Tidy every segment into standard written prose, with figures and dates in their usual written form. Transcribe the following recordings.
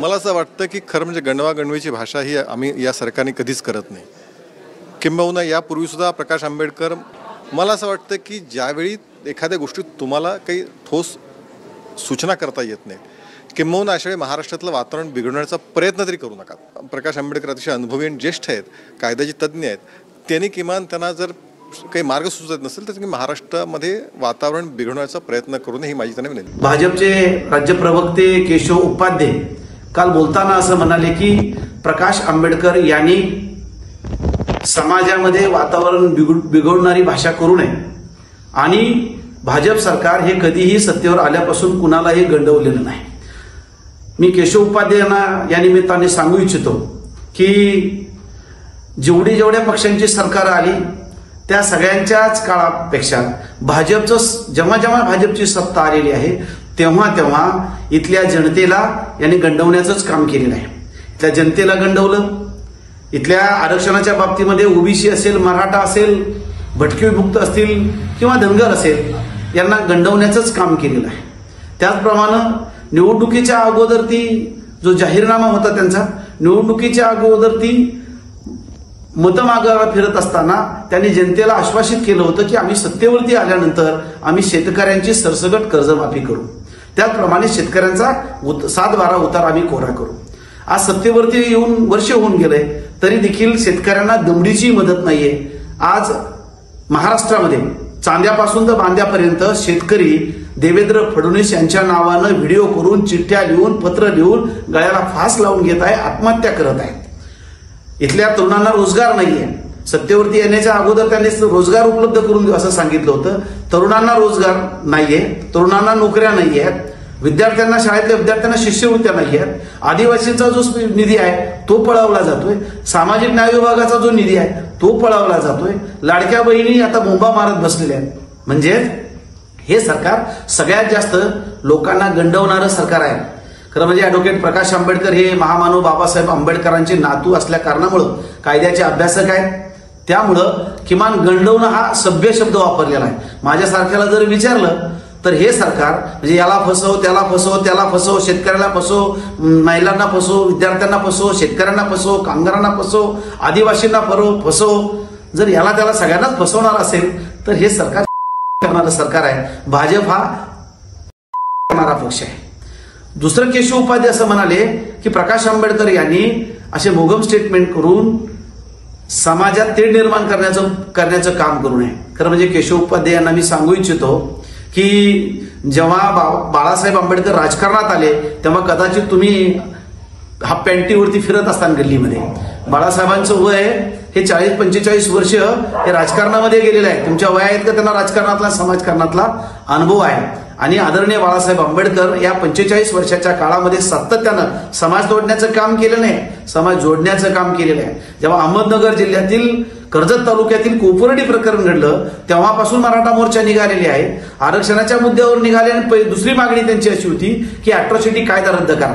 मला असं वाटतं की खरं म्हणजे गणवागणवीची भाषा ही आम्ही या सरकारने कधीच करत नाही। किंबहुना यापूर्वीसुद्धा प्रकाश आंबेडकर, मला असं वाटतं की ज्यावेळी एखाद्या गोष्टीत तुम्हाला काही ठोस सूचना करता येत नाही, किंबहुना अशावेळी महाराष्ट्रातलं वातावरण बिघडवण्याचा प्रयत्न तरी करू नका। प्रकाश आंबेडकर अतिशय अनुभवी आणि ज्येष्ठ आहेत, कायद्याचे तज्ज्ञ आहेत। त्यांनी किमान त्यांना जर काही मार्ग सुचत नसेल तर महाराष्ट्रामध्ये वातावरण बिघडवण्याचा प्रयत्न करू नये, ही माझी त्यांना विनंती। भाजपचे राज्य प्रवक्ते केशव उपाध्ये काल बोलताना असं म्हणाले की प्रकाश आंबेडकर यांनी समाजामध्ये वातावरण बिघडवणारी भाषा करू नये आणि भाजप सरकार हे कधीही सत्तेवर आल्यापासून कुणालाही गंडवलेलं नाही। मी केशव उपाध्ये यांना या निमित्ताने सांगू इच्छितो की जेवढ्या पक्षांची सरकार आली त्या सगळ्यांच्याच काळापेक्षा भाजपचं जेव्हा भाजपची सत्ता आलेली आहे तेव्हा इथल्या जनतेला यांनी गंडवण्याचंच काम केलेलं आहे। इथल्या जनतेला गंडवलं, इथल्या आरक्षणाच्या बाबतीमध्ये ओबीसी असेल, मराठा असेल, भटके विमुक्त असतील किंवा धनगर असेल, यांना गंडवण्याचंच काम केलेलं आहे। त्याचप्रमाणे निवडणुकीच्या अगोदर ती जो जाहीरनामा होता त्यांचा, निवडणुकीच्या अगोदर ती मतं मागायला फिरत असताना त्यांनी जनतेला आश्वासित केलं होतं की आम्ही सत्तेवरती आल्यानंतर आम्ही शेतकऱ्यांची सरसकट कर्जमाफी करू, त्याचप्रमाणे शेतकऱ्यांचा 7/12 उतार आम्ही कोरा करू। आज सत्तेवरती येऊन वर्ष होऊन गेले तरी देखील शेतकऱ्यांना दमडीची मदत नाहीये। आज महाराष्ट्रामध्ये चांद्यापासून तर बांद्यापर्यंत शेतकरी देवेंद्र फडणवीस यांच्या नावानं व्हिडिओ करून, चिठ्ठ्या लिहून, पत्र लिहून गळ्याला फास लावून घेत आहे, आत्महत्या करत आहेत। इथल्या तरुणांना रोजगार नाहीये। सत्तेवरती येण्याच्या अगोदर त्यांनी रोजगार उपलब्ध करून देऊ असं सांगितलं होतं। तरुणांना रोजगार नाहीये, तरुणांना नोकऱ्या नाहीयेत, विद्यार्थ्यांना, शाळेतल्या विद्यार्थ्यांना शिष्यवृत्त्या नाहीयेत, आदिवासींचा जो निधी आहे तो पळवला जातोय, सामाजिक न्याय विभागाचा जो निधी आहे तो पळवला जातोय, लाडक्या बहिणी आता बोंबा मारत बसलेल्या आहेत। म्हणजे हे सरकार सगळ्यात जास्त लोकांना गंडवणारं सरकार आहे। खरं म्हणजे ॲडव्होकेट प्रकाश आंबेडकर हे महामानव बाबासाहेब आंबेडकरांचे नातू असल्या कारणामुळं कायद्याचे अभ्यासक आहेत, त्यामुळं किमान गंडवणं हा सभ्य शब्द वापरलेला आहे। माझ्यासारख्याला जर विचारलं तर हे सरकार म्हणजे याला फसव, त्याला फसव, त्याला फसव, शेतकऱ्याला फसव, महिलांना फसव, विद्यार्थ्यांना फसव, शेतकऱ्यांना फसव, कामगारांना फसव, आदिवासींना फसव, जर याला त्याला सगळ्यांनाच फसवणार असेल तर हे सरकार करणारं सरकार आहे। भाजप हा करणारा पक्ष आहे। दुसरं केशव उपाध्ये असं म्हणाले की प्रकाश आंबेडकर यांनी असे मोगम स्टेटमेंट करून समाजात तेढ निर्माण करण्याचं काम करू नये। खरं म्हणजे केशव उपाध्ये यांना मी सांगू इच्छितो की जेव्हा बाळासाहेब आंबेडकर राजकारणात आले तेव्हा कदाचित तुम्ही हाफ पॅन्टीवरती फिरत असताना गल्लीमध्ये, बाळासाहेबांचं वय हे 40-45 वर्ष हे राजकारणामध्ये गेलेलं आहे। तुमच्या वया आहेत का त्यांना राजकारणातला, समाजकारणातला अनुभव आहे। आणि आदरणीय बाळासाहेब आंबेडकर या 45 वर्षाच्या काळामध्ये सातत्यानं समाज तोडण्याचं काम केलं नाही, समाज जोडण्याचं काम केलेलं आहे। जेव्हा अहमदनगर जिल्ह्यातील कर्जत तालुक्यातील कोपर्डी प्रकरण घडलं तेव्हापासून मराठा मोर्चा निघालेली आहे, आरक्षणाच्या मुद्द्यावर निघाले आणि दुसरी मागणी त्यांची अशी होती की अॅट्रॉसिटी कायदा रद्द करा।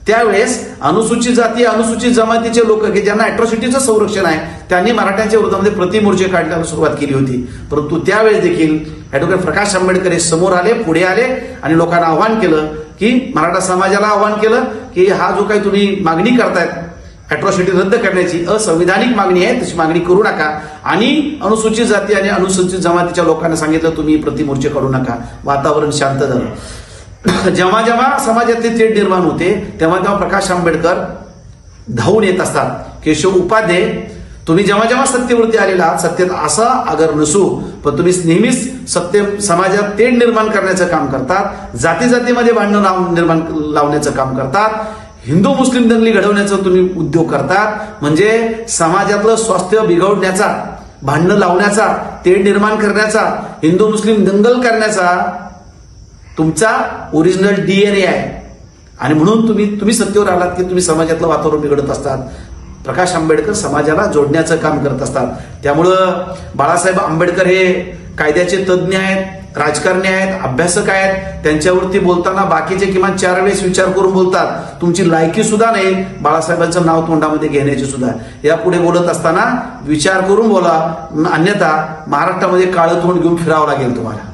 त्यावेळेस अनुसूचित जाती, अनुसूचित जमातीचे लोक की ज्यांना अॅट्रॉसिटीचं संरक्षण आहे त्यांनी मराठ्यांच्या विरोधामध्ये प्रतिमोर्चे काढण्याला सुरुवात केली होती। परंतु त्यावेळेस देखील ॲडव्होकेट प्रकाश आंबेडकर हे समोर आले, पुढे आले आणि लोकांना आव्हान केलं की मराठा समाजाला आव्हान केलं की हा जो काही तुम्ही मागणी करतायत अॅट्रॉसिटी रद्द करण्याची, असंविधानिक मागणी आहे, तशी मागणी करू नका। आणि अनुसूचित जाती आणि अनुसूचित जमातीच्या लोकांना सांगितलं तुम्ही प्रतिमोर्चे काढू नका। वातावरण शांत झालं। जेव्हा समाजातली तेढ निर्माण होते तेव्हा प्रकाश आंबेडकर धावून येत असतात। केशव उपाध्ये तुम्ही जेव्हा सत्तेवरती आलेला सत्तेत असा अगर नसू, पण तुम्ही नेहमीच समाजात तेढ निर्माण करण्याचं काम करतात, जातीमध्ये भांडण निर्माण लावण्याचं काम करतात, हिंदू मुस्लिम दंगली घडवण्याचा तुम्ही उद्योग करतात। म्हणजे समाजातलं स्वास्थ्य बिघडवण्याचा, भांडणं लावण्याचा, तेढ निर्माण करण्याचा, हिंदू मुस्लिम दंगल करण्याचा तुमचा ओरिजिनल DNA आहे। आणि म्हणून तुम्ही सत्तेवर आलात की तुम्ही समाजातलं वातावरण बिघडत असतात। प्रकाश आंबेडकर समाजाला जोडण्याचं काम करत असतात। त्यामुळं बाळासाहेब आंबेडकर हे कायद्याचे तज्ज्ञ आहेत, राजकारणी आहेत, अभ्यासक आहेत। त्यांच्यावरती बोलताना बाकीचे किमान 4 वेळेस विचार करून बोलतात। तुमची लायकी सुद्धा नाही बाळासाहेबांचं नाव तोंडामध्ये घेण्याची सुद्धा। यापुढे बोलत असताना विचार करून बोला, अन्यथा महाराष्ट्रामध्ये काळं तोंड घेऊन फिरावं लागेल तुम्हाला।